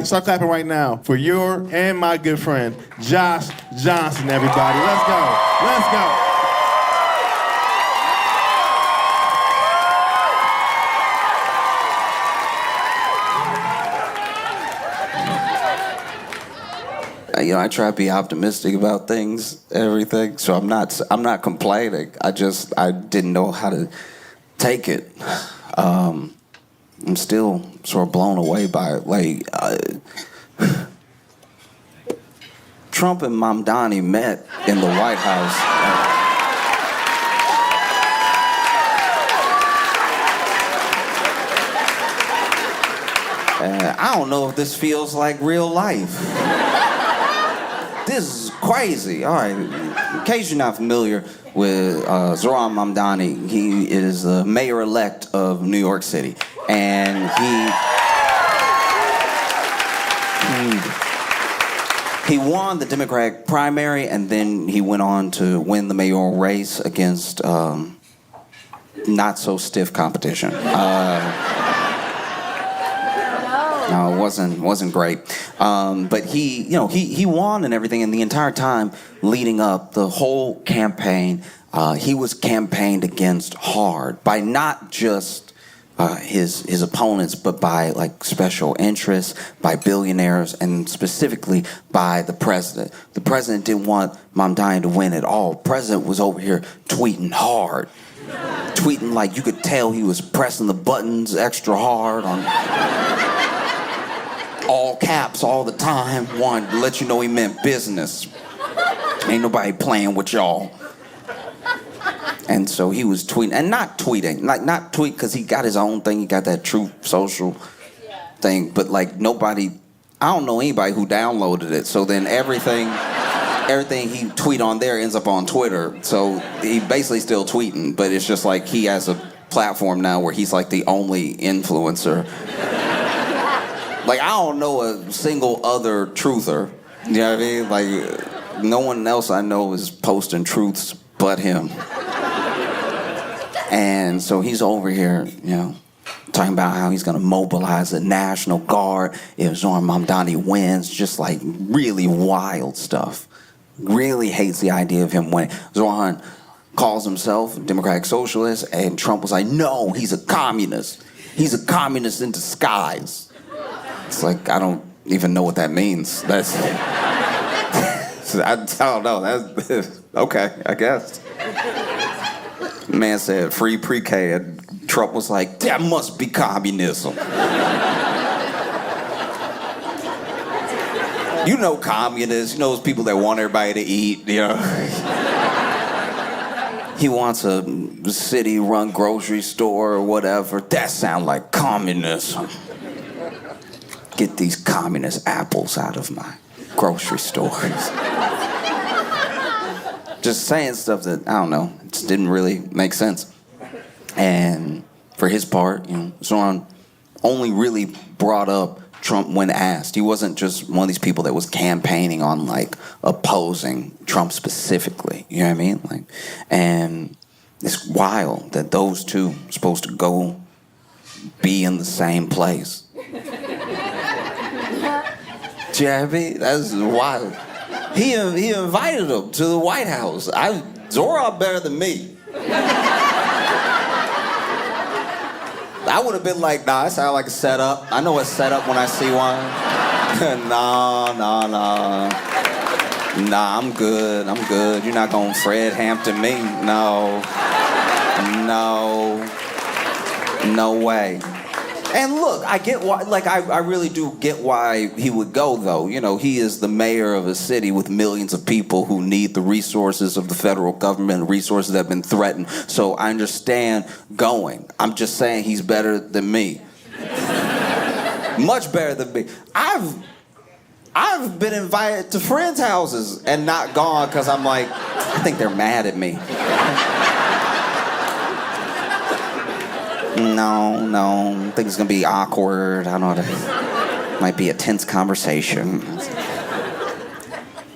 Start clapping right now for your and my good friend, Josh Johnson, everybody. Let's go. Let's go. I try to be optimistic about things, everything. So I'm not complaining. I didn't know how to take it. I'm still sort of blown away by it. Trump and Mamdani met in the White House. I don't know if this feels like real life. This is crazy. All right, in case you're not familiar with Zoran Mamdani, he is the mayor-elect of New York City. And he won the Democratic primary, and then he went on to win the mayoral race against not-so-stiff competition. No, it wasn't great. But he won and everything, and the entire time leading up, the whole campaign, he was campaigned against hard by not just his opponents, but by like special interests, by billionaires, and specifically by the president. The president didn't want Mamdani to win at all. The president was over here tweeting hard. Tweeting like you could tell he was pressing the buttons extra hard on all caps all the time, wanted to let you know he meant business. Ain't nobody playing with y'all. And so he was tweeting, and not tweet because he got his own thing, he got that Truth Social thing, but like nobody, I don't know anybody who downloaded it, so then everything he tweet on there ends up on Twitter, so he basically still tweeting, but it's just like he has a platform now where he's like the only influencer. Like, I don't know a single other truther. You know what I mean? Like, no one else I know is posting truths but him. And so he's over here, talking about how he's going to mobilize the National Guard if Zoran Mamdani wins. Just like really wild stuff. Really hates the idea of him winning. Zoran calls himself a democratic socialist, and Trump was like, no, he's a communist. He's a communist in disguise. It's like, I don't even know what that means. That's, I don't know. That's, okay, I guess. The man said free pre-K, and Trump was like, that must be communism. You know communists, those people that want everybody to eat, He wants a city-run grocery store or whatever. That sounds like communism. Get these communist apples out of my grocery stores. Just saying stuff that, I don't know, just didn't really make sense. And for his part, Zoran only really brought up Trump when asked. He wasn't just one of these people that was campaigning on, like, opposing Trump specifically. You know what I mean? Like, and it's wild that those two are supposed to go be in the same place. You know what I mean? That's wild. He invited him to the White House. Zoran better than me. I would have been like, nah, that sounds like a setup. I know a setup when I see one. Nah, I'm good. You're not gonna Fred Hampton me. No way. And look, I get why, like, I really do get why he would go, though. He is the mayor of a city with millions of people who need the resources of the federal government, resources that have been threatened. So I understand going. I'm just saying he's better than me. Much better than me. I've been invited to friends' houses and not gone because I'm like, I think they're mad at me. No, I think it's gonna be awkward. I don't know. Might be a tense conversation.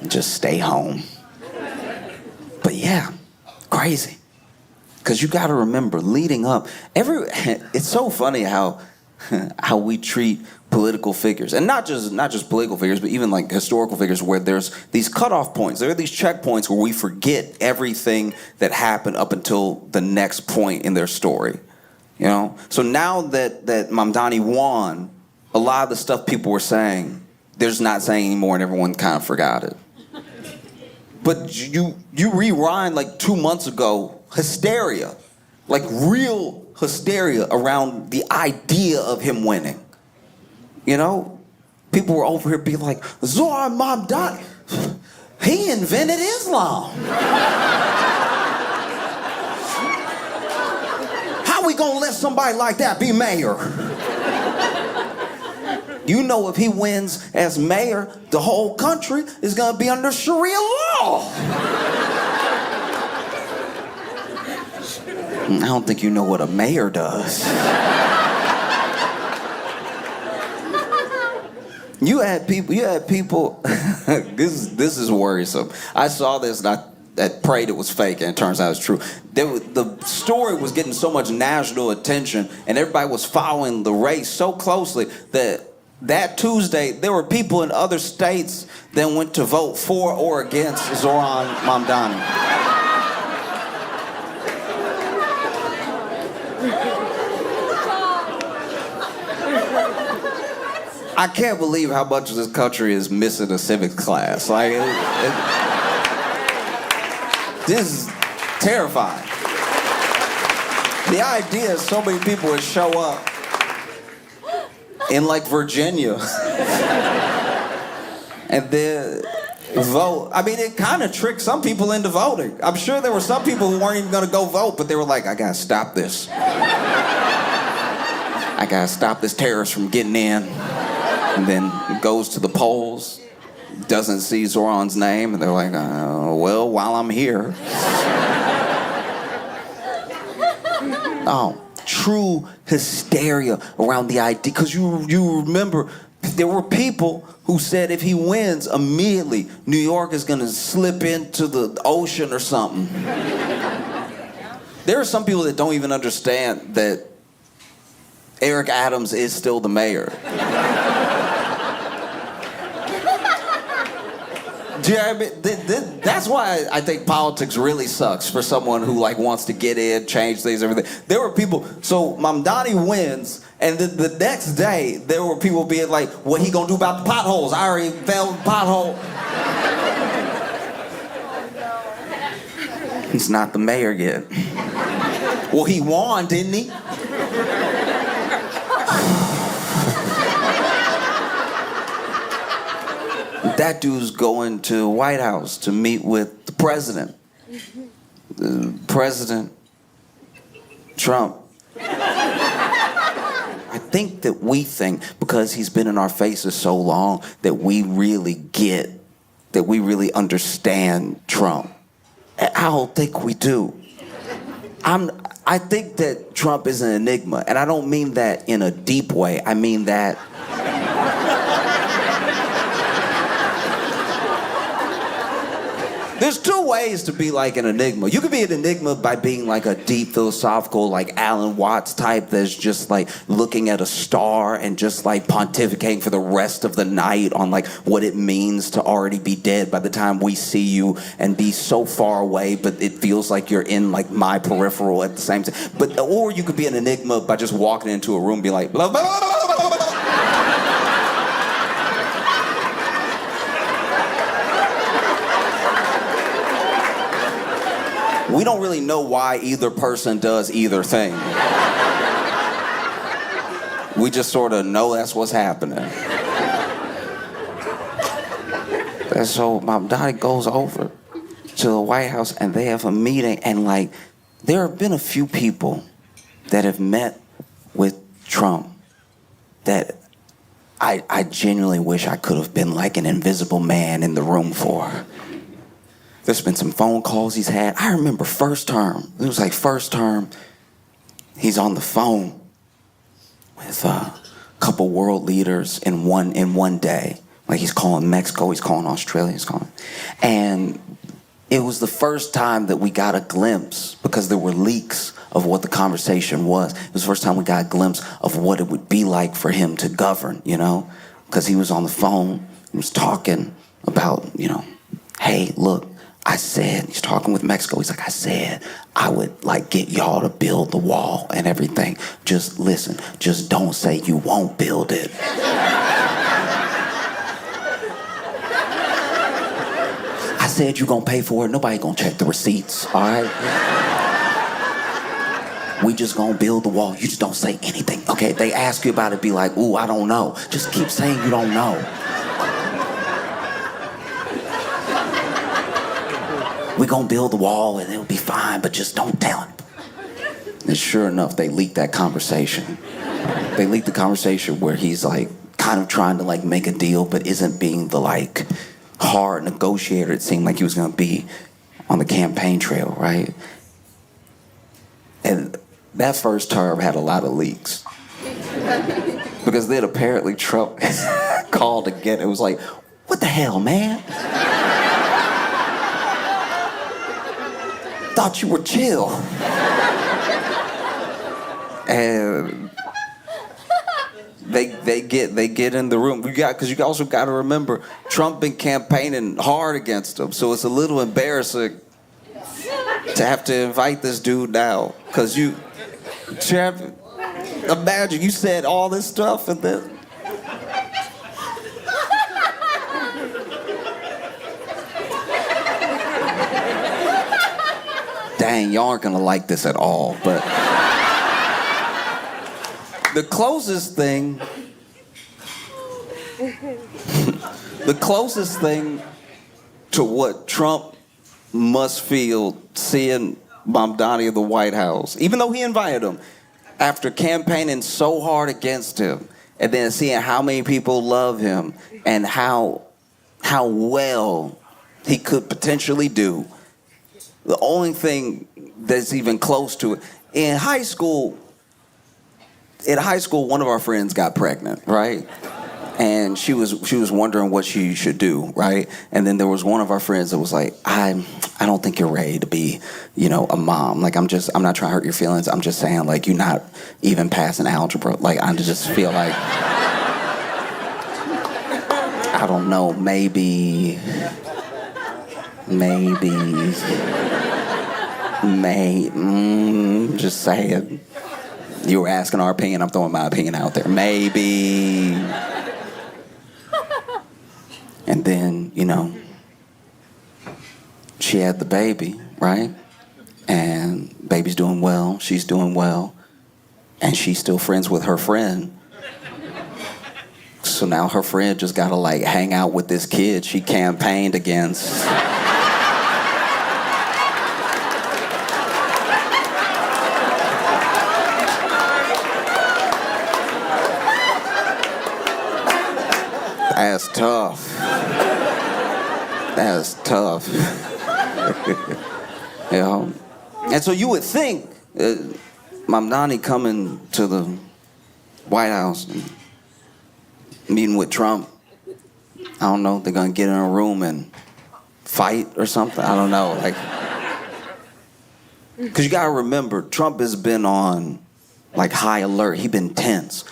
Just stay home. But yeah, crazy. Because you gotta remember, leading up, it's so funny how how we treat political figures, and not just political figures, but even like historical figures, where there's these cutoff points. There are these checkpoints where we forget everything that happened up until the next point in their story. You know. So now that Mamdani won, a lot of the stuff people were saying, they're just not saying anymore, and everyone kind of forgot it. But you rewind like 2 months ago, hysteria, like real hysteria around the idea of him winning. You know, people were over here being like, Zohar Mamdani, he invented Islam. How we gonna let somebody like that be mayor? You know, if he wins as mayor, the whole country is gonna be under Sharia law. I don't think you know what a mayor does. You had people, this is worrisome. I saw this and I prayed it was fake, and it turns out it's true. The story was getting so much national attention, and everybody was following the race so closely that Tuesday, there were people in other states that went to vote for or against Zohar Mamdani. I can't believe how much of this country is missing a civics class. Like, this is terrifying. The idea is so many people would show up in like Virginia and then vote. I mean, it kind of tricked some people into voting. I'm sure there were some people who weren't even gonna go vote, but they were like, I gotta stop this. I gotta stop this terrorist from getting in. And then goes to the polls, doesn't see Zoran's name, and they're like, well, while I'm here. Oh, true hysteria around the idea. Because you remember, there were people who said if he wins, immediately New York is going to slip into the ocean or something. There are some people that don't even understand that Eric Adams is still the mayor. Do you know what I mean? That's why I think politics really sucks for someone who like wants to get in, change things, everything. There were people, so Mamdani wins, and then the next day, there were people being like, what he gonna do about the potholes? I already fell in the pothole. He's not the mayor yet. Well, he won, didn't he? That dude's going to the White House to meet with the president. President Trump. I think that we think, because he's been in our faces so long, that we really get, that we really understand Trump. I don't think we do. I think that Trump is an enigma, and I don't mean that in a deep way. I mean that there's two ways to be like an enigma. You could be an enigma by being like a deep philosophical, like Alan Watts type that's just like looking at a star and just like pontificating for the rest of the night on like what it means to already be dead by the time we see you and be so far away, but it feels like you're in like my peripheral at the same time. But or you could be an enigma by just walking into a room and be like, blah, blah, blah, blah, blah, blah. We don't really know why either person does either thing. We just sort of know that's what's happening. And so Mamdani goes over to the White House and they have a meeting, and like there have been a few people that have met with Trump that I genuinely wish I could have been like an invisible man in the room for. There's been some phone calls he's had. I remember first term, he's on the phone with a couple world leaders in one day. Like he's calling Mexico, he's calling Australia, he's calling. And it was the first time that we got a glimpse, because there were leaks of what the conversation was. It was the first time we got a glimpse of what it would be like for him to govern, you know? Because he was on the phone, he was talking about, you know, hey, look, I said, he's talking with Mexico, he's like, I said I would like get y'all to build the wall and everything. Just listen, just don't say you won't build it. I said you gonna pay for it, nobody gonna check the receipts, all right? We just gonna build the wall, you just don't say anything. Okay, if they ask you about it, be like, ooh, I don't know. Just keep saying you don't know. We gonna build the wall and it'll be fine, but just don't tell him. And sure enough, they leaked that conversation. They leaked the conversation where he's like, kind of trying to like make a deal, but isn't being the like, hard negotiator it seemed like he was going to be on the campaign trail, right? And that first term had a lot of leaks. Because then apparently Trump called again. It was like, what the hell, man? Thought you were chill. And they get in the room. Because you also got to remember, Trump been campaigning hard against him, so it's a little embarrassing to have to invite this dude now. Because imagine you said all this stuff and then. Dang, y'all aren't gonna like this at all, but. The closest thing to what Trump must feel seeing Mamdani in the White House, even though he invited him, after campaigning so hard against him, and then seeing how many people love him and how well he could potentially do, the only thing that's even close to it, in high school, one of our friends got pregnant, right? And she was wondering what she should do, right? And then there was one of our friends that was like, I don't think you're ready to be, you know, a mom. Like, I'm not trying to hurt your feelings. I'm just saying, like, you're not even passing algebra. Like, I just feel like, I don't know, maybe, just saying. You were asking our opinion, I'm throwing my opinion out there. Maybe. And then, you know, she had the baby, right? And baby's doing well, she's doing well, and she's still friends with her friend. So now her friend just gotta like hang out with this kid she campaigned against. That's tough. That's tough. You know? And so you would think Mamdani coming to the White House and meeting with Trump, I don't know, they're gonna get in a room and fight or something. I don't know. Like, because you gotta remember, Trump has been on like high alert. He been tense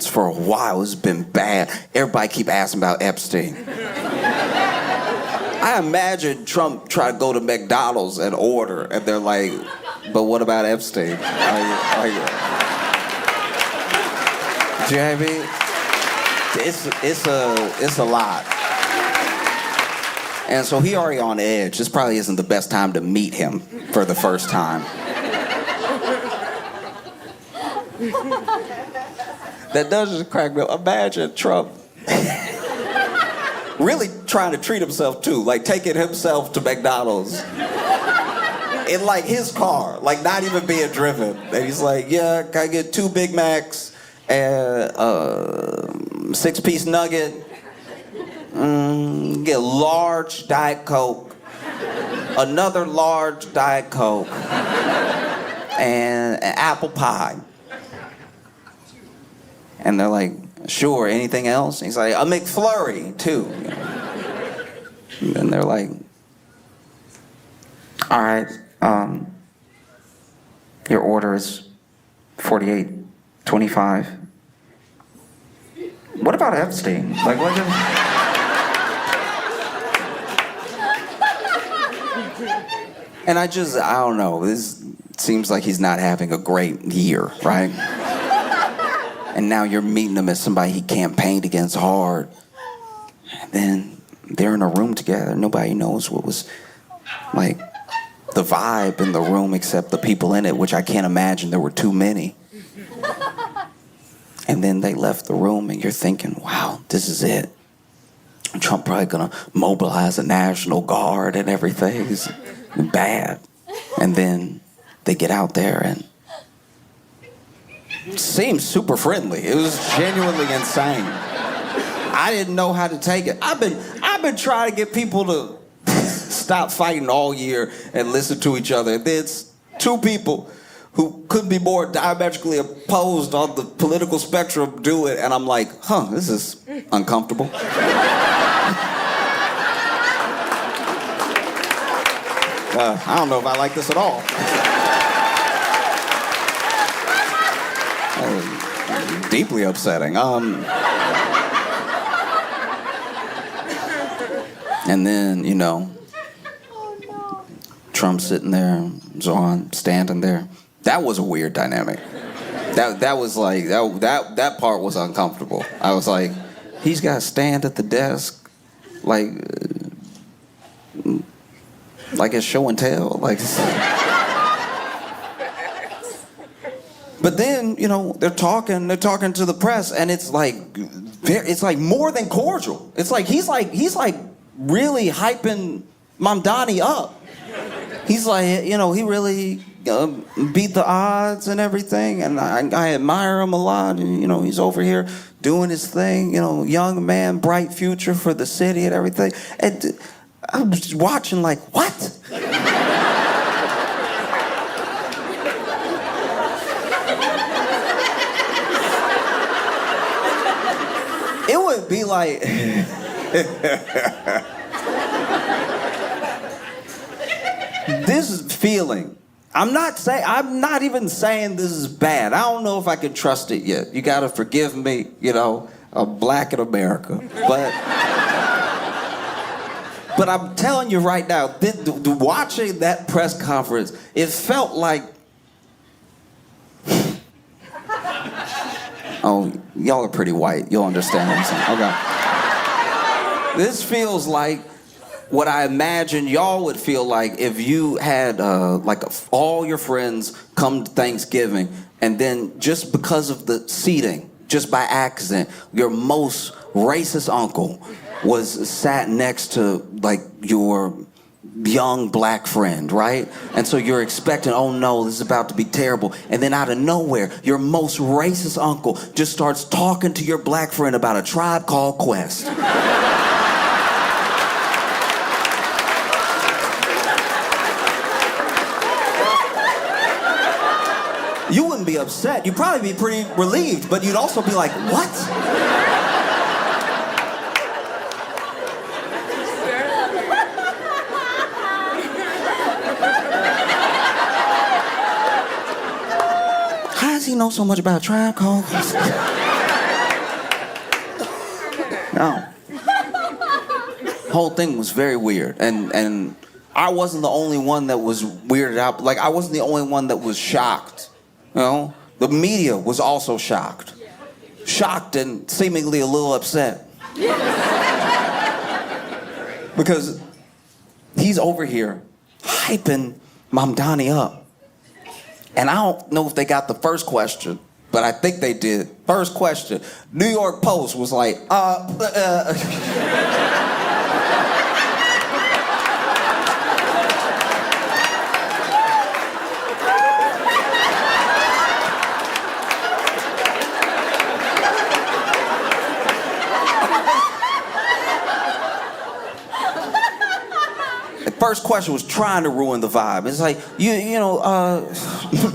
for a while. It's been bad. Everybody keep asking about Epstein. I imagine Trump try to go to McDonald's and order, and they're like, but what about Epstein? Do you know what I mean? It's a lot. And so he already on edge. This probably isn't the best time to meet him for the first time. That does just crack me up. Imagine Trump really trying to treat himself too, like taking himself to McDonald's in like his car, like not even being driven. And he's like, yeah, can I get 2 Big Macs and 6-piece nugget? Get a large Diet Coke, another large Diet Coke, and an apple pie. And they're like, sure, anything else? And he's like, a McFlurry, too. And then they're like, all right, Your order is 48.25. What about Epstein? Like, what? And I don't know. This seems like he's not having a great year, right? And now you're meeting him as somebody he campaigned against hard. And then they're in a room together. Nobody knows what was, like, the vibe in the room except the people in it, which I can't imagine there were too many. And then they left the room, and you're thinking, wow, this is it. Trump probably gonna mobilize a National Guard and everything. It's bad. And then they get out there and it seems super friendly. It was genuinely insane. I didn't know how to take it. I've been trying to get people to stop fighting all year and listen to each other. There's two people who could be more diametrically opposed on the political spectrum do it, and I'm like, this is uncomfortable. I don't know if I like this at all. Deeply upsetting. And then, Trump's sitting there, Zohan standing there. That was a weird dynamic. That was like, that part was uncomfortable. I was like, he's got to stand at the desk like it's show and tell. But then, they're talking to the press, and it's like more than cordial. It's like he's really hyping Mamdani up. He's like, he really beat the odds and everything, and I admire him a lot. And he's over here doing his thing. Young man, bright future for the city and everything. And I was watching like, what? It would be like, this feeling. I'm not even saying this is bad. I don't know if I can trust it yet. You gotta forgive me, I'm black in America. But I'm telling you right now, watching that press conference, it felt like, oh, y'all are pretty white. You'll understand what I'm saying. Okay. This feels like what I imagine y'all would feel like if you had all your friends come to Thanksgiving, and then just because of the seating, just by accident, your most racist uncle was sat next to your young black friend, right? And so you're expecting, oh no, this is about to be terrible. And then out of nowhere, your most racist uncle just starts talking to your black friend about a Tribe Called Quest. You wouldn't be upset. You'd probably be pretty relieved, but you'd also be like, what? How does he know so much about Tribe Called Quest? No. Whole thing was very weird, and I wasn't the only one that was weirded out. I wasn't the only one that was shocked. The media was also shocked. Shocked and seemingly a little upset. Because he's over here hyping Mamdani up. And I don't know if they got the first question, but I think they did. First question, New York Post was like, first question was trying to ruin the vibe. It's like,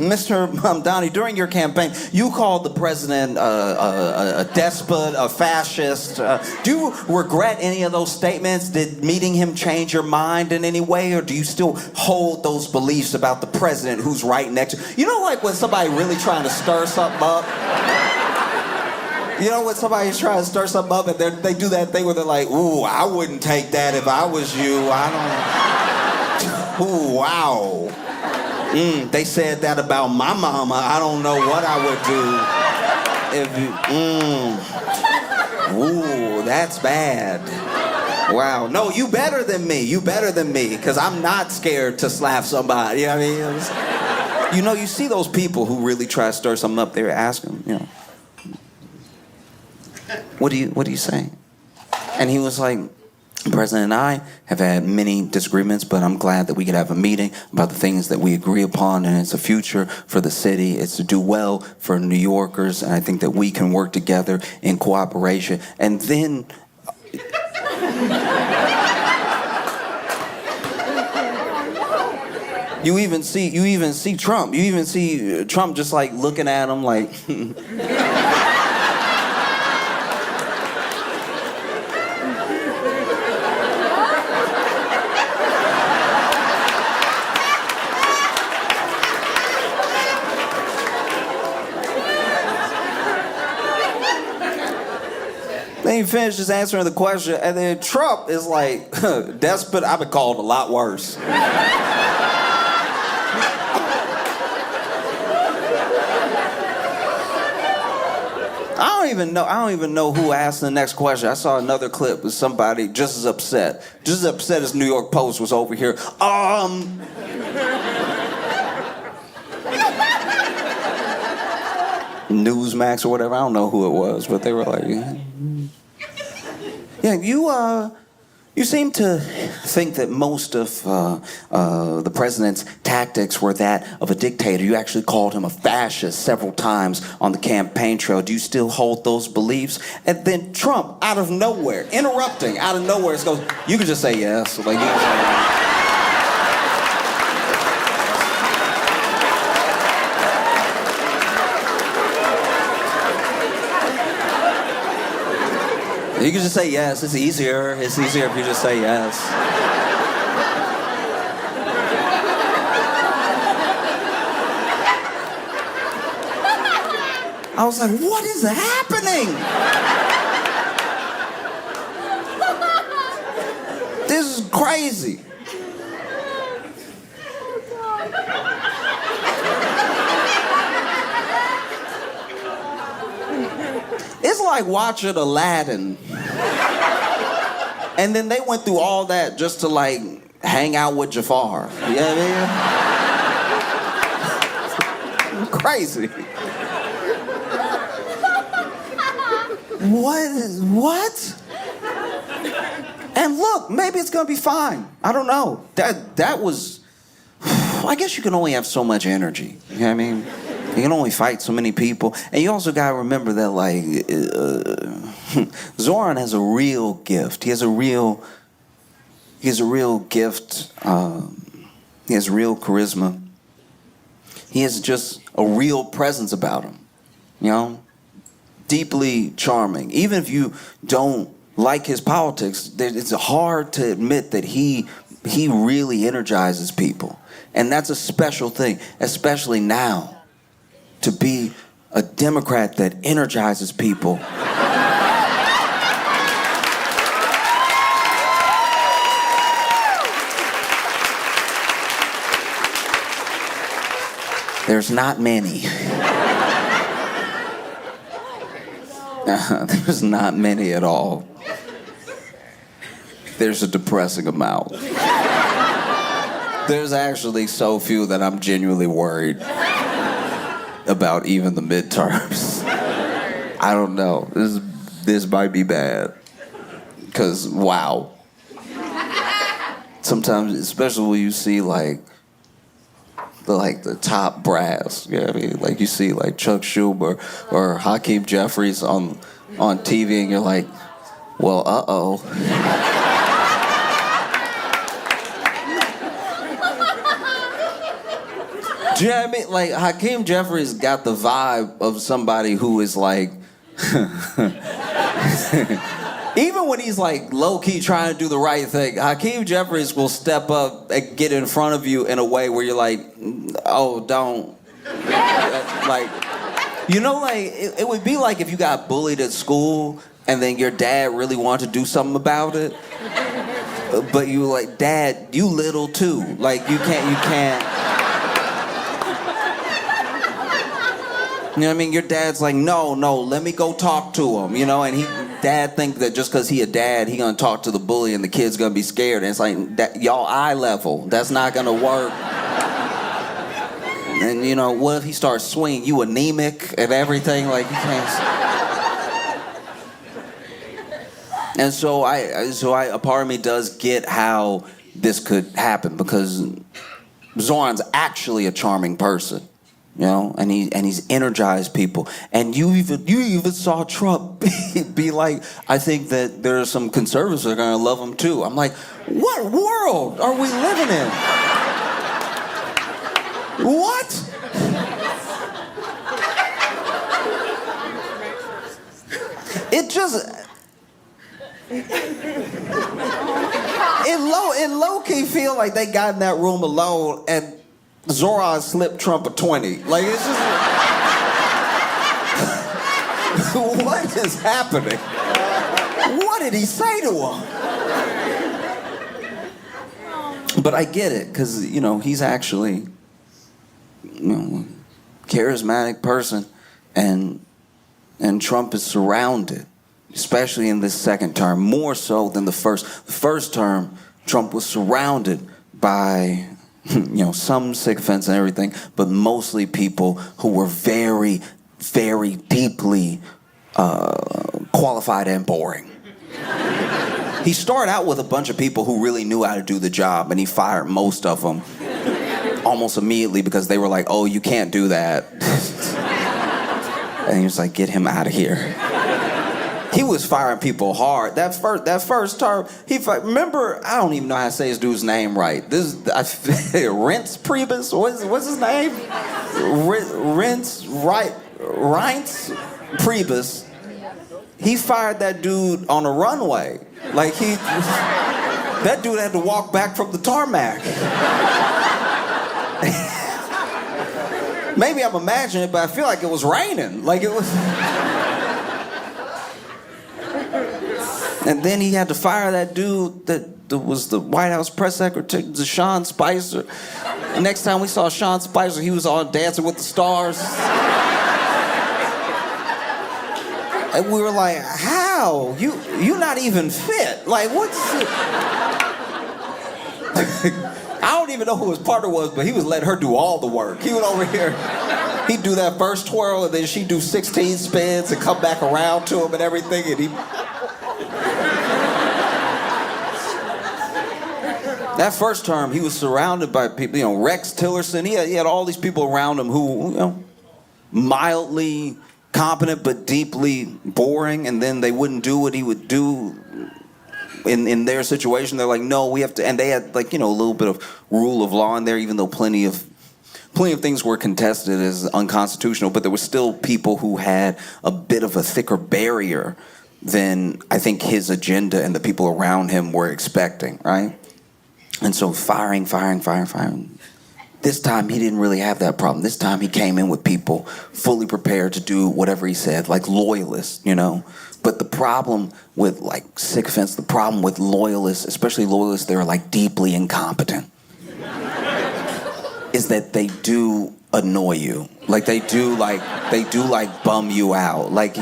Mr. Mamdani, during your campaign, you called the president a despot, a fascist. Do you regret any of those statements? Did meeting him change your mind in any way? Or do you still hold those beliefs about the president who's right next to you? You know, like when somebody really trying to stir something up? You know when somebody's trying to stir something up and they do that thing where they're like, ooh, I wouldn't take that if I was you. Ooh, wow. They said that about my mama. I don't know what I would do if you, ooh, that's bad. Wow. No, you better than me. You better than me, because I'm not scared to slap somebody. You know what I mean? You see those people who really try to stir something up, they ask them, what do you say? And he was like, the president and I have had many disagreements, but I'm glad that we could have a meeting about the things that we agree upon, and it's a future for the city. It's to do well for New Yorkers, and I think that we can work together in cooperation. And then you even see Trump. You even see Trump just like looking at him like Then he finishes answering the question, and then Trump is like, despot, I've been called a lot worse. I don't even know who asked the next question. I saw another clip with somebody just as upset as New York Post was over here. Newsmax or whatever, I don't know who it was, but they were like, yeah, you seem to think that most of the president's tactics were that of a dictator. You actually called him a fascist several times on the campaign trail. Do you still hold those beliefs? And then Trump, out of nowhere, interrupting, out of nowhere, just goes, you can just say yes. Like, you can say yes. You can just say yes. It's easier. It's easier if you just say yes. I was like, what is happening? This is crazy. It's like watching Aladdin. And then they went through all that just to like hang out with Jafar. You know what I mean? Crazy. What? And look, maybe it's gonna be fine. I don't know. That was, I guess you can only have so much energy. You know what I mean? You can only fight so many people. And you also gotta remember that like, Zoran has a real gift. He has a real gift. He has real charisma. He has just a real presence about him. You know? Deeply charming. Even if you don't like his politics, it's hard to admit that he really energizes people. And that's a special thing, especially now. To be a Democrat that energizes people. There's not many. There's not many at all. There's a depressing amount. There's actually so few that I'm genuinely worried about even the midterms. I don't know. This might be bad. Because, wow. Sometimes, especially when you see the top brass, you know what I mean? Like you see like Chuck Schumer or Hakeem Jeffries on TV and you're like, well, uh-oh. Do you know what I mean? Like, Hakeem Jeffries got the vibe of somebody who is like, even when he's like low-key trying to do the right thing, Hakeem Jeffries will step up and get in front of you in a way where you're like, oh, don't. Like, you know, like, it would be like if you got bullied at school and then your dad really wanted to do something about it. But you were like, Dad, you little too. Like, you can't. You know what I mean? Your dad's like, no, let me go talk to him, you know? And dad think that just because he a dad, he gonna talk to the bully and the kid's gonna be scared. And it's like, y'all eye level. That's not gonna work. And you know, what if he starts swinging? You anemic and everything, like you can't. And so a part of me does get how this could happen because Zoran's actually a charming person. You know, and he's energized people. And you even saw Trump be like, I think that there are some conservatives that are gonna love him too. I'm like, what world are we living in? What? It just it low-key feel like they got in that room alone and Zoran slipped Trump a 20. Like, it's just... what is happening? What did he say to him? But I get it, because, you know, he's actually, you know, charismatic person, and Trump is surrounded, especially in this second term, more so than the first. The first term, Trump was surrounded by... you know, some sycophants and everything, but mostly people who were very, very deeply qualified and boring. He started out with a bunch of people who really knew how to do the job, and he fired most of them almost immediately because they were like, oh, you can't do that. And he was like, get him out of here. He was firing people hard. That first term, remember, I don't even know how to say his dude's name right. Reince Priebus, what's his name? Reince Priebus. He fired that dude on a runway. Like that dude had to walk back from the tarmac. Maybe I'm imagining it, but I feel like it was raining. Like it was... And then he had to fire that dude that was the White House press secretary, Sean Spicer. And next time we saw Sean Spicer, he was on Dancing with the Stars. And we were like, how? You not even fit. Like, what's it? I don't even know who his partner was, but he was letting her do all the work. He was over here. He'd do that first twirl, and then she'd do 16 spins and come back around to him and everything, and he... That first term, he was surrounded by people, you know, Rex Tillerson. He had all these people around him who, you know, mildly competent but deeply boring, and then they wouldn't do what he would do in their situation. They're like, no, we have to, and they had, like, you know, a little bit of rule of law in there, even though plenty of things were contested as unconstitutional, but there were still people who had a bit of a thicker barrier than I think his agenda and the people around him were expecting, right? And so firing. This time he didn't really have that problem. This time he came in with people fully prepared to do whatever he said, like loyalists, you know? But the problem with like sycophants, the problem with loyalists, especially loyalists that are like deeply incompetent, is that they do annoy you. Like they do bum you out. Like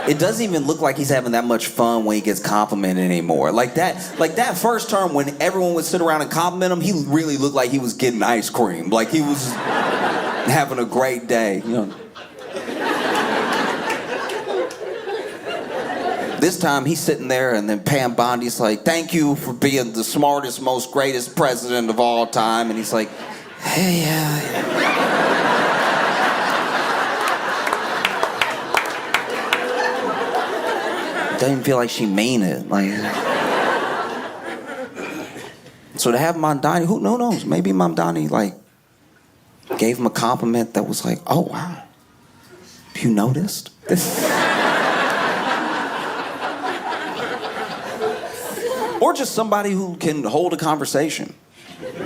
it doesn't even look like he's having that much fun when he gets complimented anymore. Like that first term when everyone would sit around and compliment him, he really looked like he was getting ice cream. Like he was having a great day. You know. This time he's sitting there and then Pam Bondi's like, thank you for being the smartest, most greatest president of all time. And he's like, hey, doesn't feel like she mean it. Like, so to have Mamdani, who knows? Maybe Mamdani like gave him a compliment that was like, oh, wow, you noticed? Or just somebody who can hold a conversation.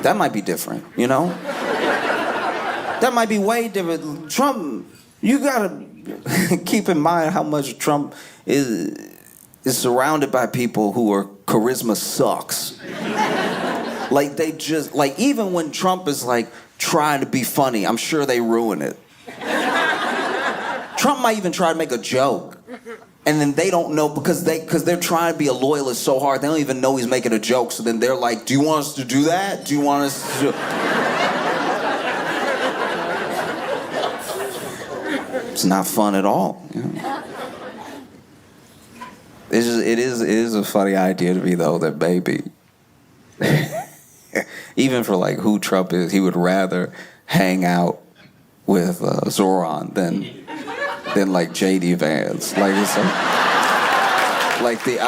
That might be different, you know? That might be way different. Trump, you gotta keep in mind how much Trump is surrounded by people who are charisma sucks. Like they just, like even when Trump is like trying to be funny, I'm sure they ruin it. Trump might even try to make a joke. And then they don't know because they're trying to be a loyalist so hard, they don't even know he's making a joke. So then they're like, do you want us to do that? Do you want us to do... It's not fun at all. You know? It is a funny idea to me though that maybe even for like who Trump is, he would rather hang out with Zoran than like JD Vance. Like it's like the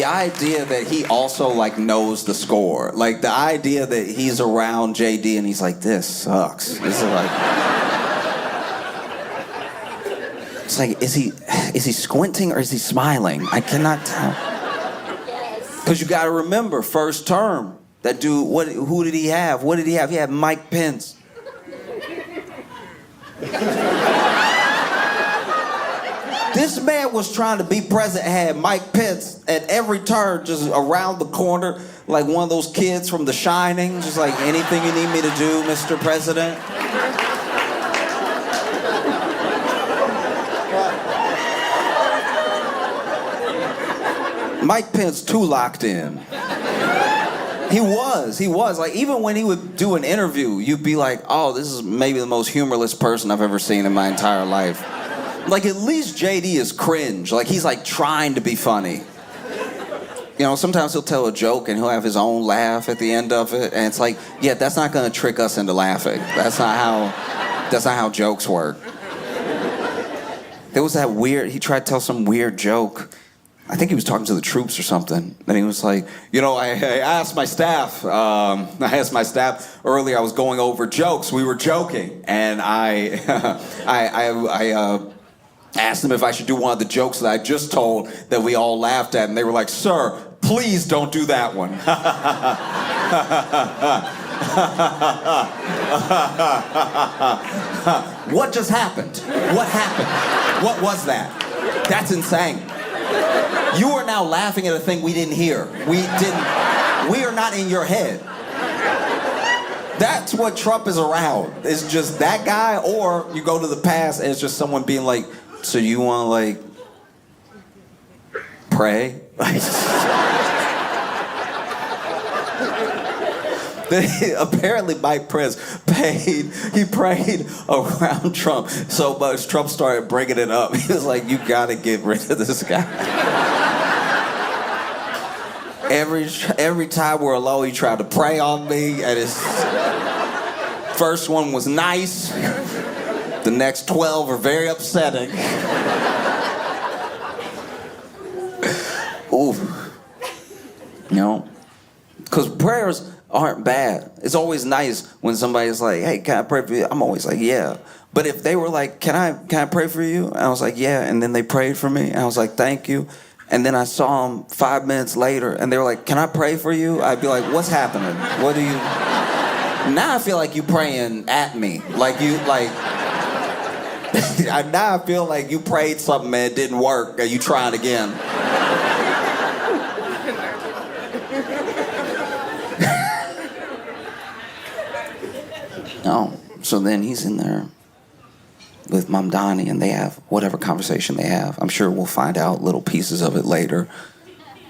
idea that he also like knows the score. Like the idea that he's around JD and he's like, this sucks. This is like, it's like, is he squinting or is he smiling? I cannot tell. Because you got to remember, first term. That dude, who did he have? What did he have? He had Mike Pence. This man was trying to be president, had Mike Pence at every turn, just around the corner, like one of those kids from The Shining, just like, anything you need me to do, Mr. President? Mike Pence too locked in. He was. Like, even when he would do an interview, you'd be like, oh, this is maybe the most humorless person I've ever seen in my entire life. Like, at least JD is cringe. Like, he's, like, trying to be funny. You know, sometimes he'll tell a joke and he'll have his own laugh at the end of it. And it's like, yeah, that's not going to trick us into laughing. That's not how jokes work. There was that weird, he tried to tell some weird joke. I think he was talking to the troops or something. And he was like, you know, I asked my staff earlier, I was going over jokes. We were joking. And I asked them if I should do one of the jokes that I just told that we all laughed at. And they were like, sir, please don't do that one. What just happened? What happened? What was that? That's insane. You are now laughing at a thing we didn't hear. We are not in your head. That's what Trump is around. It's just that guy, or you go to the past and it's just someone being like, so you want to like pray? Apparently Mike Pence prayed around Trump so much Trump started bringing it up. He was like, you gotta get rid of this guy. Every time we're alone, he tried to pray on me, and his first one was nice. The next 12 are very upsetting. Ooh. You know? Because prayers aren't bad. It's always nice when somebody's like, hey, can I pray for you? I'm always like, yeah. But if they were like, can I pray for you? And I was like, yeah. And then they prayed for me. And I was like, thank you. And then I saw them 5 minutes later and they were like, can I pray for you? I'd be like, what's happening? What do you... Now I feel like you praying at me. Like you, like... Now I feel like you prayed something and it didn't work. Are you trying again? No. So then he's in there with Mamdani and they have whatever conversation they have. I'm sure we'll find out little pieces of it later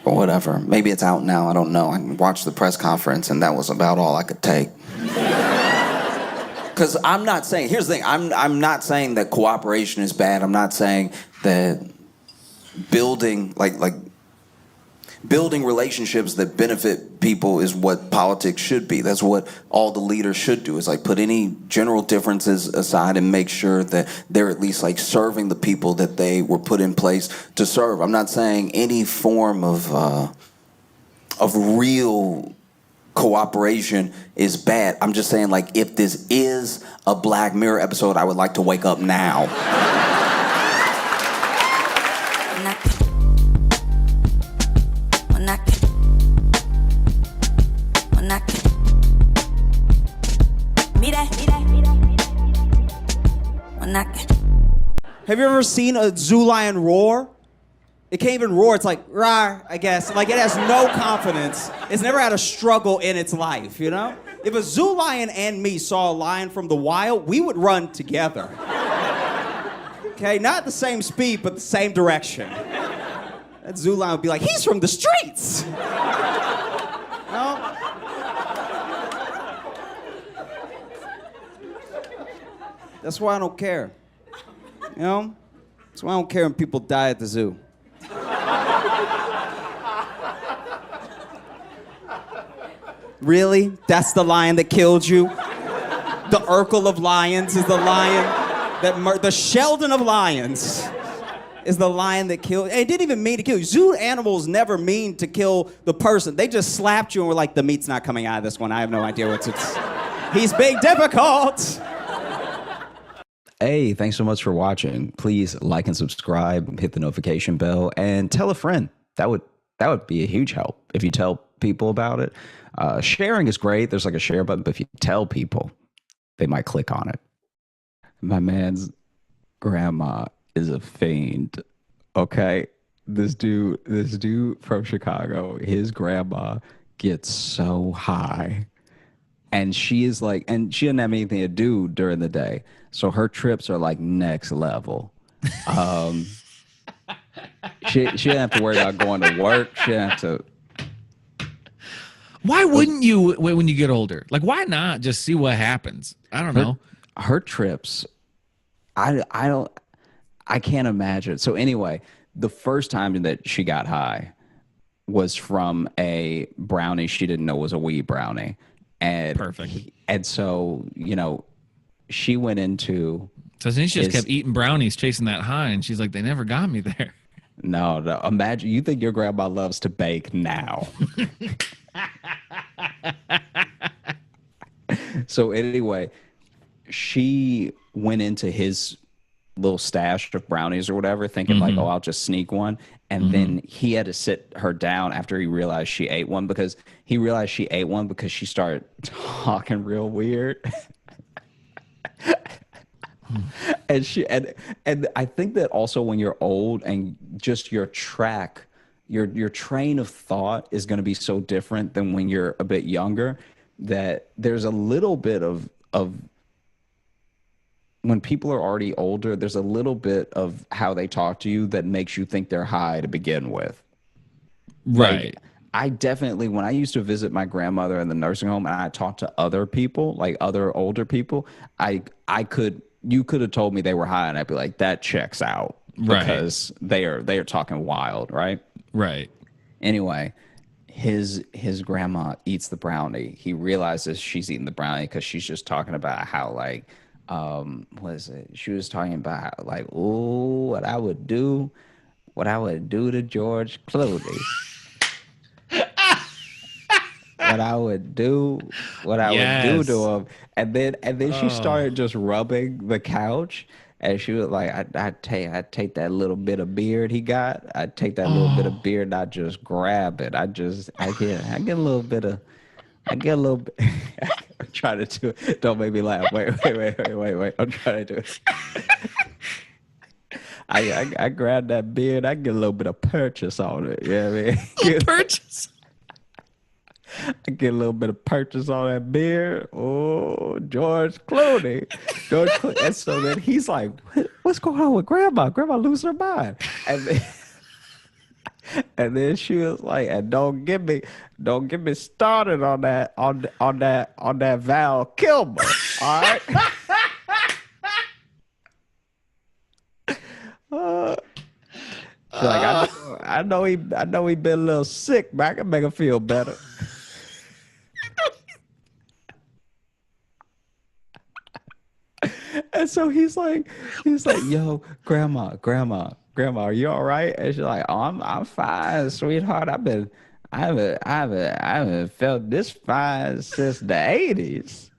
or whatever. Maybe it's out now, I don't know. I watched the press conference and that was about all I could take. Because I'm not saying, here's the thing, I'm not saying that cooperation is bad. I'm not saying that building, building relationships that benefit people is what politics should be. That's what all the leaders should do, is like put any general differences aside and make sure that they're at least like serving the people that they were put in place to serve. I'm not saying any form of of real cooperation is bad. I'm just saying, like, if this is a Black Mirror episode, I would like to wake up now. Have you ever seen a zoo lion roar? It can't even roar. It's like, rawr, I guess. Like, it has no confidence. It's never had a struggle in its life, you know? If a zoo lion and me saw a lion from the wild, we would run together. Okay, not the same speed, but the same direction. That zoo lion would be like, he's from the streets! No? That's why I don't care. You know? That's why I don't care when people die at the zoo. Really? That's the lion that killed you? The Urkel of lions is the lion that the Sheldon of lions is the lion that killed. It didn't even mean to kill you. Zoo animals never mean to kill the person. They just slapped you and were like, the meat's not coming out of this one. I have no idea what's it's. He's being difficult. Hey, thanks so much for watching. Please like and subscribe, hit the notification bell, and tell a friend. That would be a huge help if you tell people about it. Sharing is great. There's like a share button, but if you tell people, they might click on it. My man's grandma is a fiend. Okay, this dude from Chicago, his grandma gets so high, and she is like, and she doesn't have anything to do during the day, so her trips are like next level. She didn't have to worry about going to work. She didn't have to. Why wouldn't you when you get older? Like, why not just see what happens? I don't know. Her trips, I can't imagine. So anyway, the first time that she got high was from a brownie she didn't know was a weed brownie. And perfect. And so, you know, she went into. So then she just kept eating brownies, chasing that high, and she's like, they never got me there. No. Imagine, you think your grandma loves to bake now. So anyway, she went into his little stash of brownies or whatever, thinking like, oh, I'll just sneak one. And then he had to sit her down after he realized she ate one, because she started talking real weird. And I think that also when you're old and just your train of thought is going to be so different than when you're a bit younger, that there's a little bit of when people are already older, there's a little bit of how they talk to you that makes you think they're high to begin with. Right. Like, I definitely, when I used to visit my grandmother in the nursing home and I talked to other people, like other older people, you could have told me they were high and I'd be like, that checks out. Right. Because they are talking wild, right? Right. Anyway, his grandma eats the brownie. He realizes she's eating the brownie because she's just talking about how, like, what is it? She was talking about how, like, ooh, what I would do to George Clooney. What I would do to him. And then she started just rubbing the couch. And she was like, I'd take that little bit of beard he got. I'd take that little bit of beard and I'd just grab it. I get a little bit. I'm trying to do it. Don't make me laugh. Wait. I'm trying to do it. I grab that beard. I get a little bit of purchase on it. You know what I mean? Purchase. I get a little bit of purchase on that beard. Oh, George Clooney. And so then he's like, what's going on with Grandma? Grandma losing her mind. And then she was like, and don't get me started on that Val Kilmer. All right. Like, I know he been a little sick, but I can make him feel better. And so he's like, yo, grandma, are you all right? And she's like, oh, I'm fine, sweetheart. I've I haven't felt this fine since the 80s.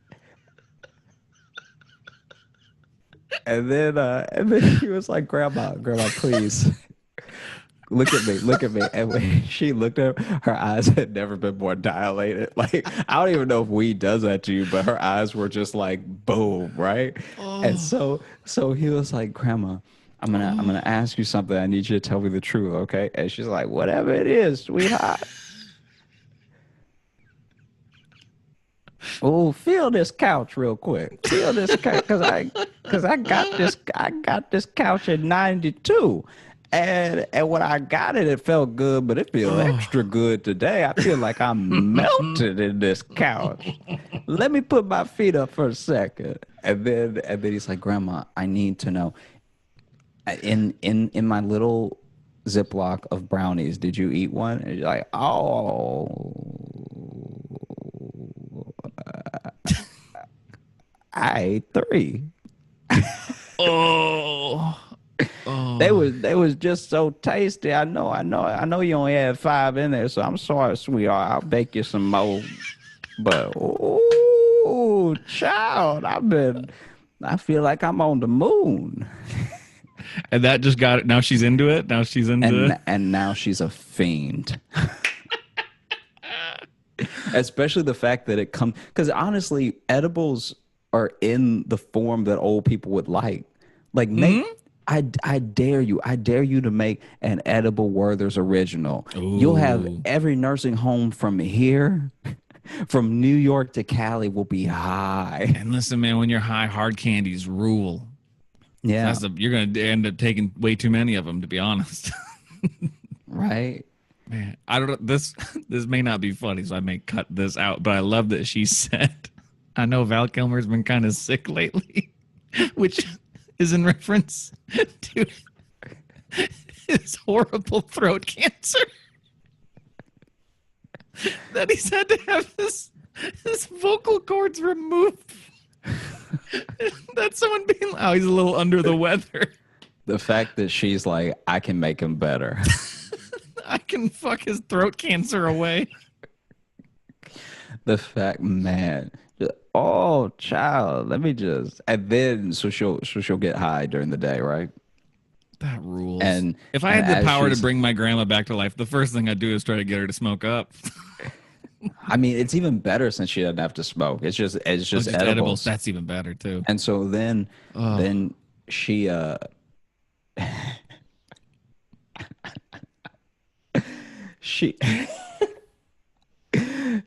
And then she was like, Grandma, please. Look at me. And when she looked at her eyes had never been more dilated. Like, I don't even know if weed does that to you, but her eyes were just like, boom, right? And so he was like, Grandma, I'm gonna ask you something. I need you to tell me the truth, okay? And she's like, whatever it is, sweetheart. Oh, feel this couch real quick. Feel this couch, cause I got this couch in '92. And when I got it, it felt good, but it feels extra good today. I feel like I'm melted in this couch. Let me put my feet up for a second. And then he's like, Grandma, I need to know. In my little Ziploc of brownies, did you eat one? And you're like, I ate 3. Oh. They was just so tasty. I know you only had 5 in there, so I'm sorry, sweetheart. I'll bake you some more. But ooh, child, I feel like I'm on the moon. And that just got it. Now she's into it. And now she's a fiend. Especially the fact that it comes, because honestly, edibles are in the form that old people would like. Like make. I dare you to make an edible Werther's original. Ooh. You'll have every nursing home from here, from New York to Cali, will be high. And listen, man, when you're high, hard candies rule. Yeah, you're gonna end up taking way too many of them, to be honest. Right. Man, I don't know. This may not be funny, so I may cut this out. But I love that she said, "I know Val Kilmer's been kind of sick lately," which is in reference to his horrible throat cancer. That he's had to have his vocal cords removed. That's someone being, he's a little under the weather. The fact that she's like, I can make him better. I can fuck his throat cancer away. The fact, man. Oh, child, let me just, and then so she'll get high during the day, right? That rules. And if I had the power to bring my grandma back to life, the first thing I'd do is try to get her to smoke up. I mean, it's even better since she doesn't have to smoke. It's just edibles. That's even better too. And so then she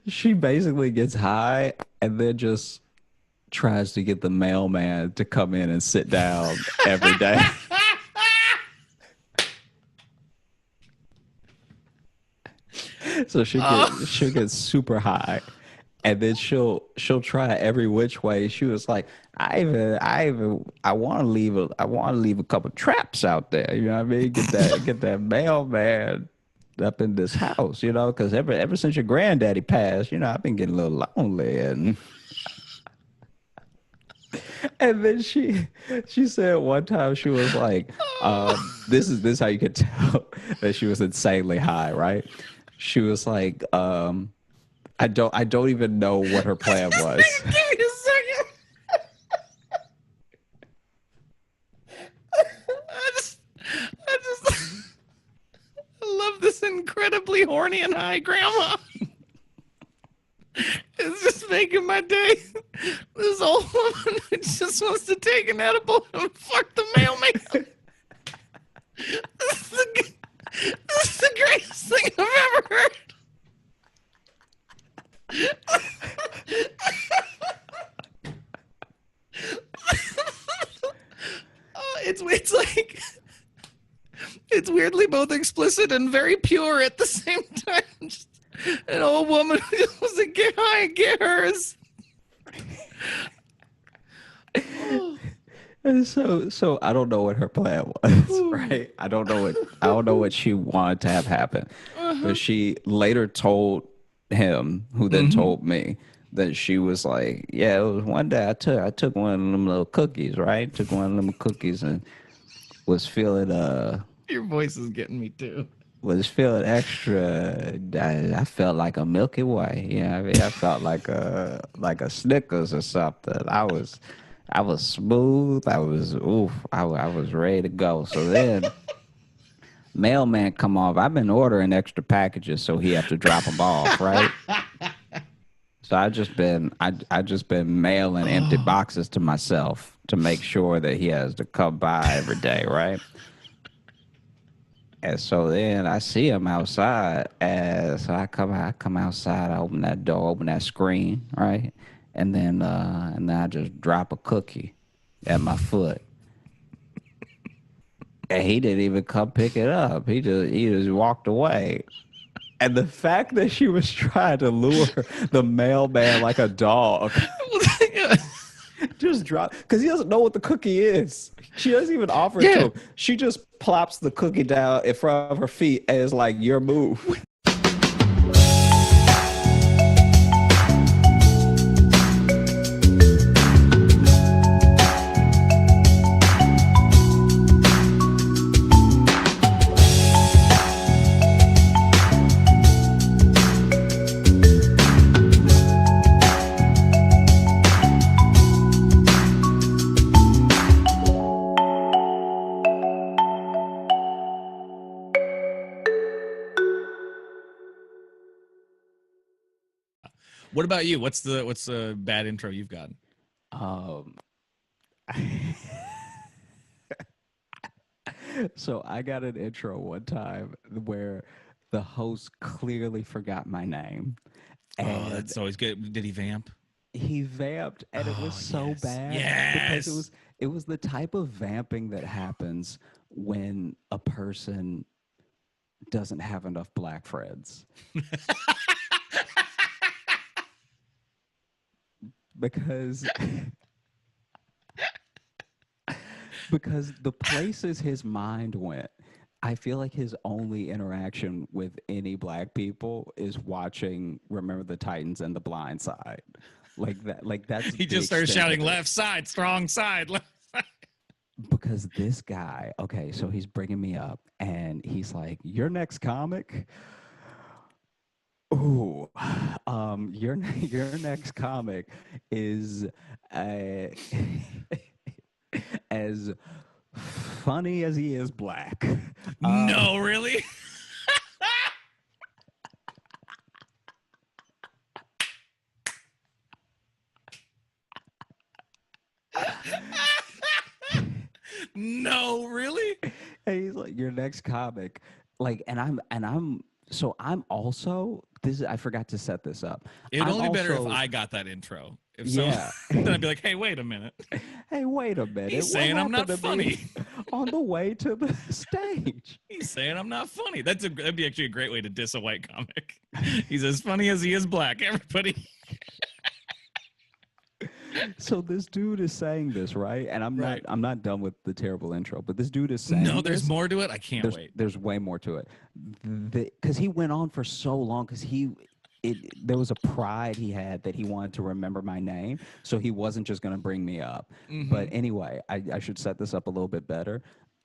she basically gets high and then just tries to get the mailman to come in and sit down every day. So she'll get super high, and then she'll try every which way. She was like, I want to leave a couple traps out there. You know what I mean? Get that mailman up in this house, you know, because ever since your granddaddy passed, you know, I've been getting a little lonely, and then she said one time she was like, this is how you could tell that she was insanely high, right? She was like, I don't even know what her plan was. Give me a second. I love this incredibly horny and high grandma. It's just making my day. This old woman who just wants to take an edible and fuck the mailman. This is the greatest thing I've ever heard. It's like, it's weirdly both explicit and very pure at the same time. Just an old woman who just wants to get high and get hers. And so I don't know what her plan was, right? I don't know what she wanted to have happen. But she later told him, who then told me, that she was like, yeah, it was one day I took one of them little cookies, right? Took one of them cookies and was feeling Your voice is getting me too. was feeling extra. I felt like a Milky Way. You know what I mean? I felt like a Snickers or something. I was smooth. I was ready to go. So then mailman come off. I've been ordering extra packages, so he have to drop them off, right? So I just been mailing empty boxes to myself to make sure that he has to come by every day, right? And so then I see him outside, and so I come outside, I open that door, open that screen, right? And then I just drop a cookie at my foot. And he didn't even come pick it up. He just walked away. And the fact that she was trying to lure the mailman like a dog, just drop, because he doesn't know what the cookie is. She doesn't even offer it to him. She just plops the cookie down in front of her feet and is like, your move. What about you? What's the bad intro you've got? So I got an intro one time where the host clearly forgot my name. Oh, that's always good. Did he vamp? He vamped, and it was so bad. Yes. Because it was the type of vamping that happens when a person doesn't have enough black friends. Because the places his mind went, I feel like his only interaction with any black people is watching Remember the Titans and The Blind Side. Like that, like that's he just started shouting left side, strong side, left side. Because this guy, okay, so he's bringing me up and he's like, your next comic? Ooh, your next comic is as funny as he is black. No, really? No, really? And he's like, your next comic, like, and I'm also this. I forgot to set this up. It'd only be better if also- I got that intro. If Yeah. then I'd be like, hey, wait a minute. Hey, wait a minute. He's saying I'm not funny. On the way to the stage. He's saying I'm not funny. That'd be actually a great way to diss a white comic. He's as funny as he is black. Everybody. So this dude is saying this, right? And I'm not done with the terrible intro, but this dude is saying No, there's this. more to it. I can't wait. There's way more to it. Because he went on for so long because there was a pride he had that he wanted to remember my name, so he wasn't just going to bring me up. Mm-hmm. But anyway, I should set this up a little bit better.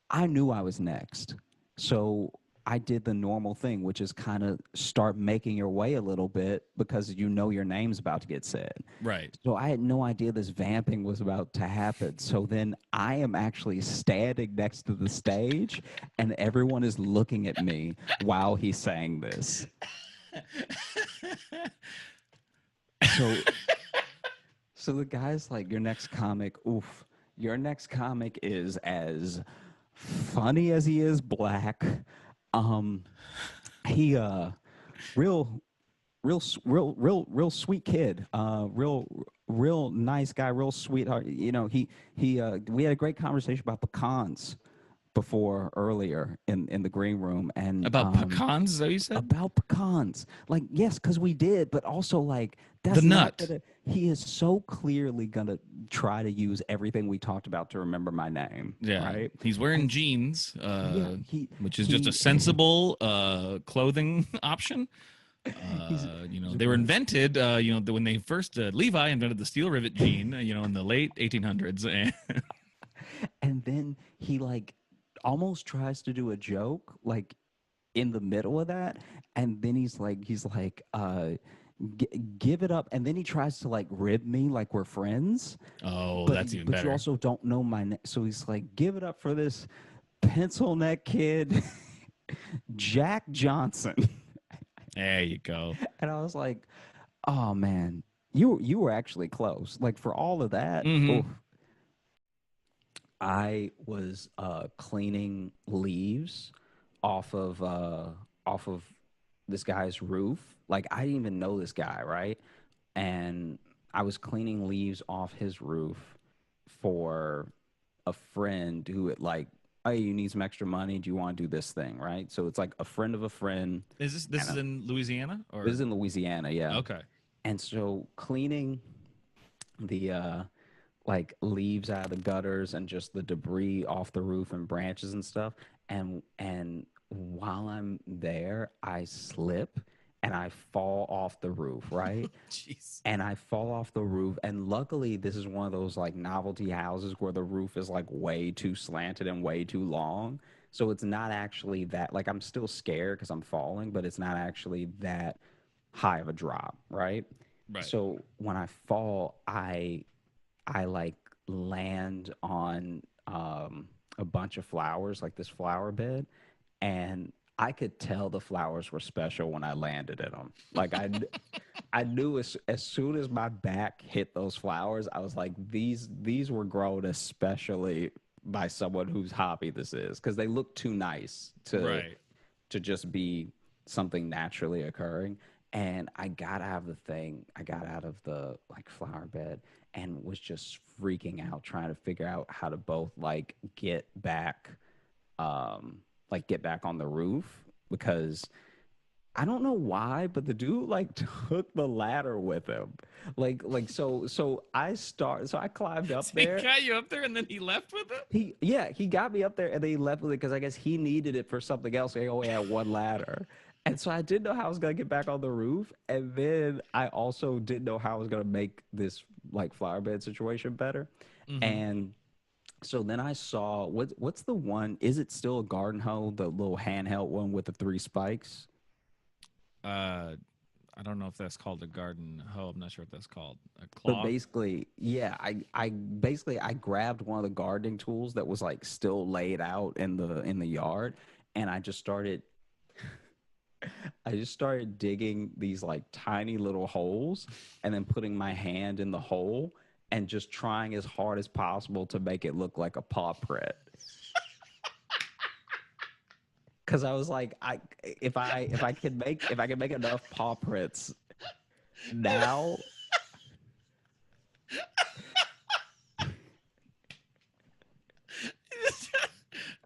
I knew I was next, so I did the normal thing, which is kind of start making your way a little bit because you know your name's about to get said. Right. So I had no idea this vamping was about to happen. So then I am actually standing next to the stage, and everyone is looking at me while he's saying this. So the guy's like, your next comic, your next comic is as funny as he is black. He real sweet kid, real nice guy, real sweetheart. You know, we had a great conversation about pecans earlier in the green room, and About pecans, is that what you said? about pecans. Like, yes, because we did, but also like that's The not nut. he is so clearly gonna try to use everything we talked about to remember my name. Yeah. Right. He's wearing jeans, which is just a he- sensible clothing option. They were invented, when they first, Levi invented the steel rivet jean, in the late 1800s. And then he like almost tries to do a joke, like in the middle of that, and then he's like, give it up, and then he tries to like rib me like we're friends. Oh, but that's even but better. you also don't know my name, so he's like, give it up for this pencil neck kid, Jack Johnson. There you go. And I was like, oh man, you were actually close. Like for all of that, oof. I was cleaning leaves off of this guy's roof. Like I didn't even know this guy, right? And I was cleaning leaves off his roof for a friend who had like, hey, you need some extra money? Do you want to do this thing, right? So it's like a friend of a friend. This is in Louisiana, or This is in Louisiana, yeah. Okay. And so cleaning the like leaves out of the gutters and just the debris off the roof and branches and stuff. And while I'm there, I slip and I fall off the roof, right? Jeez. And I fall off the roof. And luckily, this is one of those like novelty houses where the roof is like way too slanted and way too long. So it's not actually that, like, I'm still scared because I'm falling, but it's not actually that high of a drop, right? Right. So when I fall, I like land on a bunch of flowers, like this flower bed, and I could tell the flowers were special when I landed in them. Like I knew as soon as my back hit those flowers, I was like, these were grown especially by someone whose hobby this is, because they look too nice to just be something naturally occurring. And I got out of the thing. I got out of the like flower bed and was just freaking out, trying to figure out how to both like get back on the roof, because I don't know why, but the dude like took the ladder with him. So I climbed up So he there. got you up there, and then he left with it. He got me up there, and then he left with it because I guess he needed it for something else. He only had one ladder. And so I didn't know how I was gonna get back on the roof, and then I also didn't know how I was gonna make this like flower bed situation better. And so then I saw what's the one? Is it still a garden hoe? The little handheld one with the 3 spikes? I don't know if that's called a garden hoe. I'm not sure what that's called. A But claw. basically, yeah, I grabbed one of the gardening tools that was like still laid out in the yard, and I just started digging these like tiny little holes and then putting my hand in the hole and just trying as hard as possible to make it look like a paw print. Cause I was like, if I can make enough paw prints now.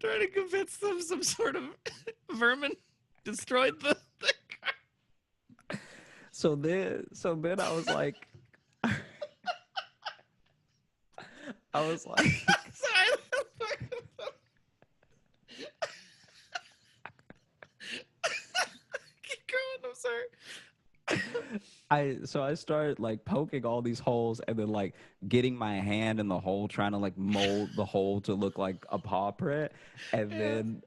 Trying to convince them some sort of vermin destroyed the car. So then I was like, Sorry. Keep going. I'm sorry. I started like poking all these holes and then like getting my hand in the hole, trying to like mold the hole to look like a paw print. And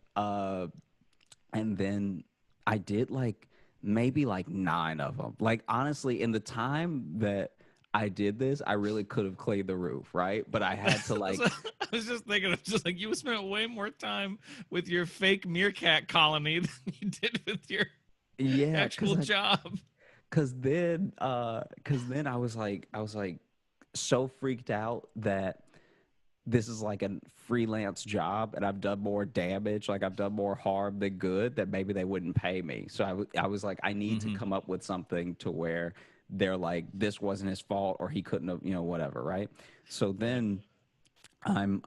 then I did like maybe like 9 of them. Like honestly, in the time that I did this, I really could have cleaned the roof, right? But I had to like I was just thinking of just like you spent way more time with your fake meerkat colony than you did with your actual job. Cause then I was like so freaked out that this is like a freelance job and I've done more damage, like I've done more harm than good, that maybe they wouldn't pay me. So I was like, I need to come up with something to where they're like, this wasn't his fault or he couldn't have, whatever, right? So then I'm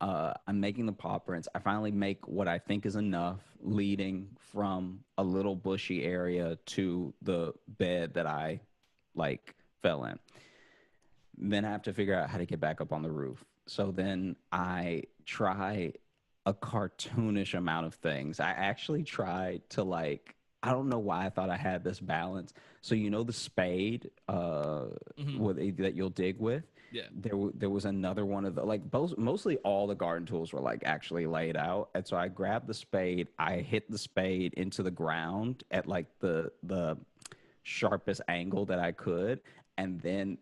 making the paw prints. I finally make what I think is enough, leading from a little bushy area to the bed that I like fell in. Then I have to figure out how to get back up on the roof. So then I try a cartoonish amount of things. I actually tried to like, I don't know why I thought I had this balance. So the spade that you'll dig with? Yeah. there was another one of the like mostly all the garden tools were like actually laid out, and so I grabbed the spade. I hit the spade into the ground at like the sharpest angle that I could, and then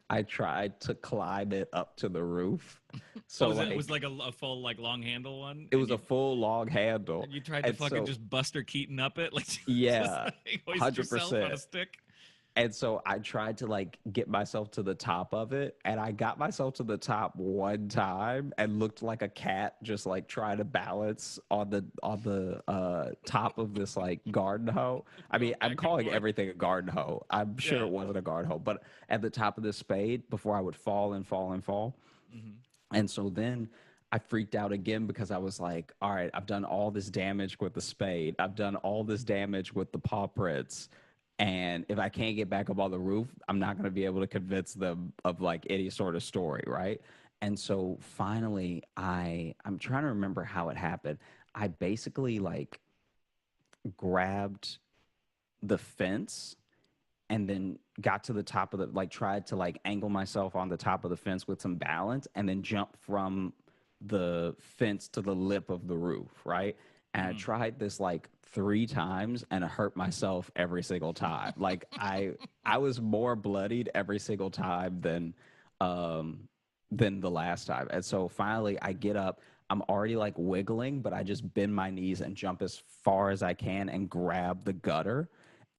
I tried to climb it up to the roof. So It was like a full like long handle one. it was a full long handle. And you tried to And fucking so, just Buster Keaton up it, like yeah, just, like, hoist yourself 100%. on a stick. And so I tried to like get myself to the top of it, and I got myself to the top one time and looked like a cat just like trying to balance on the top of this like garden hoe. I mean, I'm calling everything a garden hoe. I'm sure it wasn't a garden hoe, but at the top of this spade before I would fall and fall and fall. And so then I freaked out again because I was like, all right, I've done all this damage with the spade. I've done all this damage with the paw prints. And if I can't get back up on the roof, I'm not going to be able to convince them of like any sort of story, right? And so finally, I'm trying to remember how it happened. I basically like grabbed the fence and then got to the top of the like tried to like angle myself on the top of the fence with some balance and then jump from the fence to the lip of the roof, right? And I tried this like 3 times and I hurt myself every single time. Like I was more bloodied every single time than the last time. And so finally I get up. I'm already like wiggling, but I just bend my knees and jump as far as I can and grab the gutter.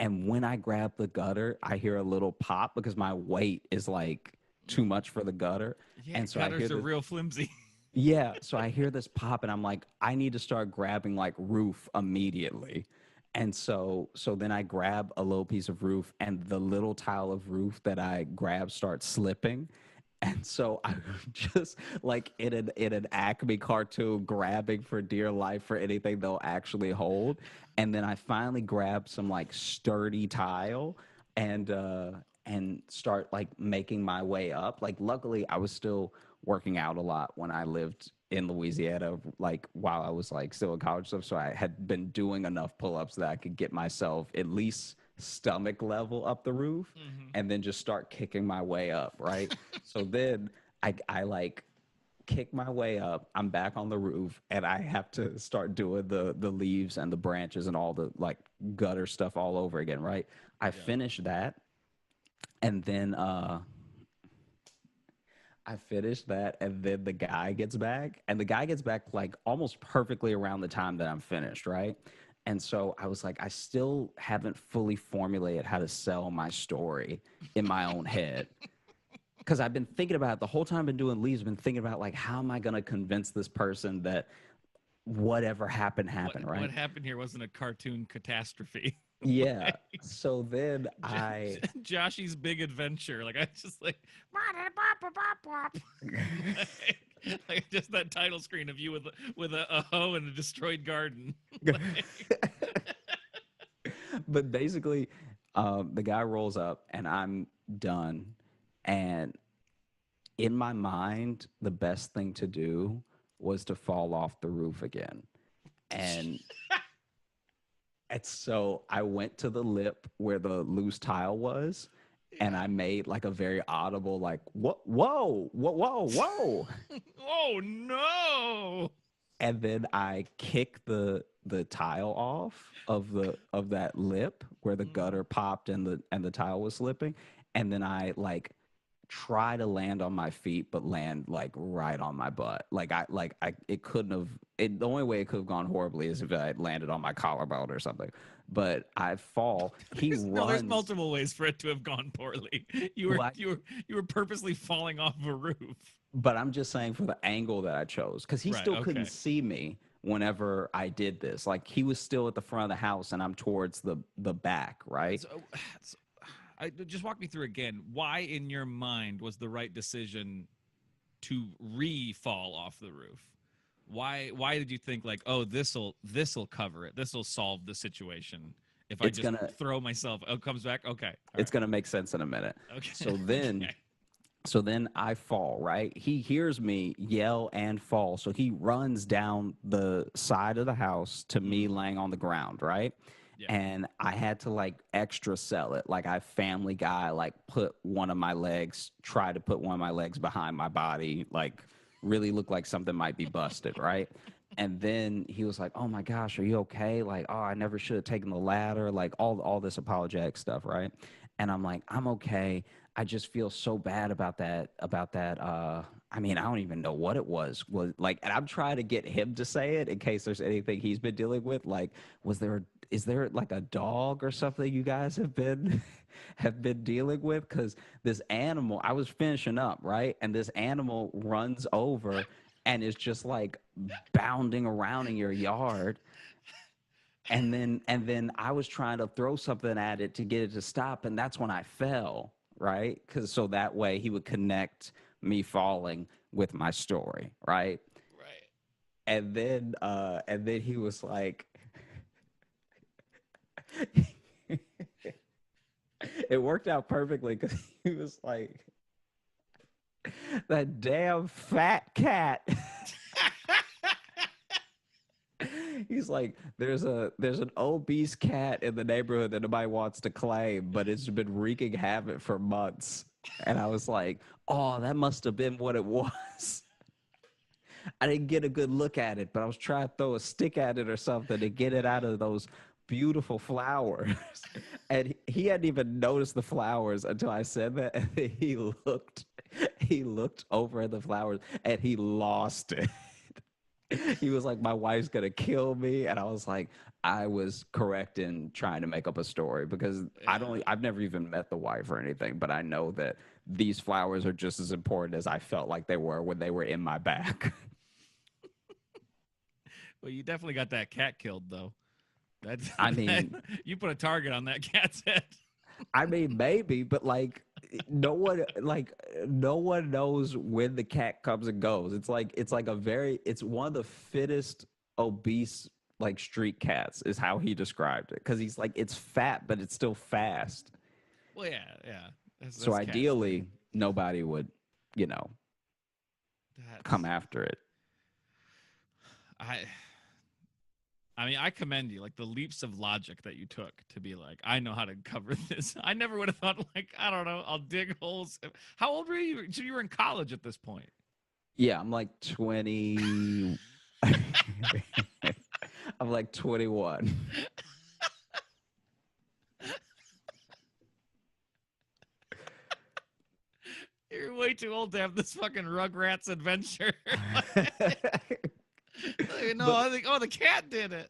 And when I grab the gutter, I hear a little pop because my weight is like too much for the gutter. Yeah, and so gutters are real flimsy. Yeah, so I hear this pop and I'm like, I need to start grabbing like roof immediately. And so then I grab a little piece of roof and the little tile of roof that I grab starts slipping. And so I'm just like in an Acme cartoon grabbing for dear life for anything they'll actually hold. And then I finally grab some like sturdy tile and start like making my way up. Like luckily I was still working out a lot when I lived in Louisiana, like while I was like still in college stuff. So I had been doing enough pull-ups that I could get myself at least stomach level up the roof and then just start kicking my way up, right? So then I like kick my way up. I'm back on the roof and I have to start doing the leaves and the branches and all the like gutter stuff all over again, right? I finish that and then I finished that, and then the guy gets back, and the guy gets back like almost perfectly around the time that I'm finished, right? And so I was like, I still haven't fully formulated how to sell my story in my own head. Because I've been thinking about it the whole time I've been doing leaves, I've been thinking about like, how am I going to convince this person that whatever happened, right? What happened here wasn't a cartoon catastrophe. Yeah. So then Joshy's Big Adventure. Like I just like, like just that title screen of you with a hoe and a destroyed garden. But basically, the guy rolls up and I'm done. And in my mind, the best thing to do was to fall off the roof again. And so I went to the lip where the loose tile was, and I made like a very audible, like, whoa, whoa, whoa, whoa, whoa. Oh, no. And then I kicked the tile off of that lip where the gutter popped and the tile was slipping. And then I like try to land on my feet, but land like right on my butt. It couldn't have. The only way it could have gone horribly is if I had landed on my collarbone or something. But I fall. Runs. No, there's multiple ways for it to have gone poorly. You were purposely falling off a roof. But I'm just saying for the angle that I chose, because he still couldn't see me whenever I did this. Like he was still at the front of the house, and I'm towards the back, right? So just walk me through again. Why, in your mind, was the right decision to re-fall off the roof? Why did you think like, oh, this'll cover it? This'll solve the situation. If I just throw myself, it comes back. Okay, it's gonna make sense in a minute. Okay. So then. So then I fall, right? He hears me yell and fall. So he runs down the side of the house to me laying on the ground, right? And I had to like extra sell it. Like I Family Guy, like try to put one of my legs behind my body, like really look like something might be busted, right? And then he was like, "Oh my gosh, are you okay?" Like, "Oh, I never should have taken the ladder." Like all this apologetic stuff, right? And I'm like, "I'm okay. I just feel so bad about that. I mean, I don't even know what it was. Was like, and I'm trying to get him to say it in case there's anything he's been dealing with. Like, is there like a dog or something you guys have been have been dealing with? Because this animal, I was finishing up, right? And this animal runs over and is just like bounding around in your yard. And then I was trying to throw something at it to get it to stop, and that's when I fell, right? Because so that way he would connect me falling with my story, right? Right. And then he was like, it worked out perfectly because he was like, that damn fat cat. He's like, there's an obese cat in the neighborhood that nobody wants to claim, but it's been wreaking havoc for months. And I was like, oh, that must have been what it was. I didn't get a good look at it, but I was trying to throw a stick at it or something to get it out of those beautiful flowers. And he hadn't even noticed the flowers until I said that. And then he looked over at the flowers and he lost it. He was like, my wife's gonna kill me. And I was like, I was correct in trying to make up a story because I've never even met the wife or anything, but I know that these flowers are just as important as I felt like they were when they were in my back. Well, you definitely got that cat killed, though. I mean, you put a target on that cat's head. I mean, maybe, but like no one knows when the cat comes and goes. It's one of the fittest obese like street cats is how he described it. Because he's like, it's fat, but it's still fast. Well, yeah. So ideally, nobody would, come after it. I mean, I commend you, like the leaps of logic that you took to be like, I know how to cover this. I never would have thought, like, I don't know, I'll dig holes. How old were you? So you were in college at this point. Yeah, I'm like 20. I'm like 21. You're way too old to have this fucking Rugrats adventure. No, I think, the cat did it.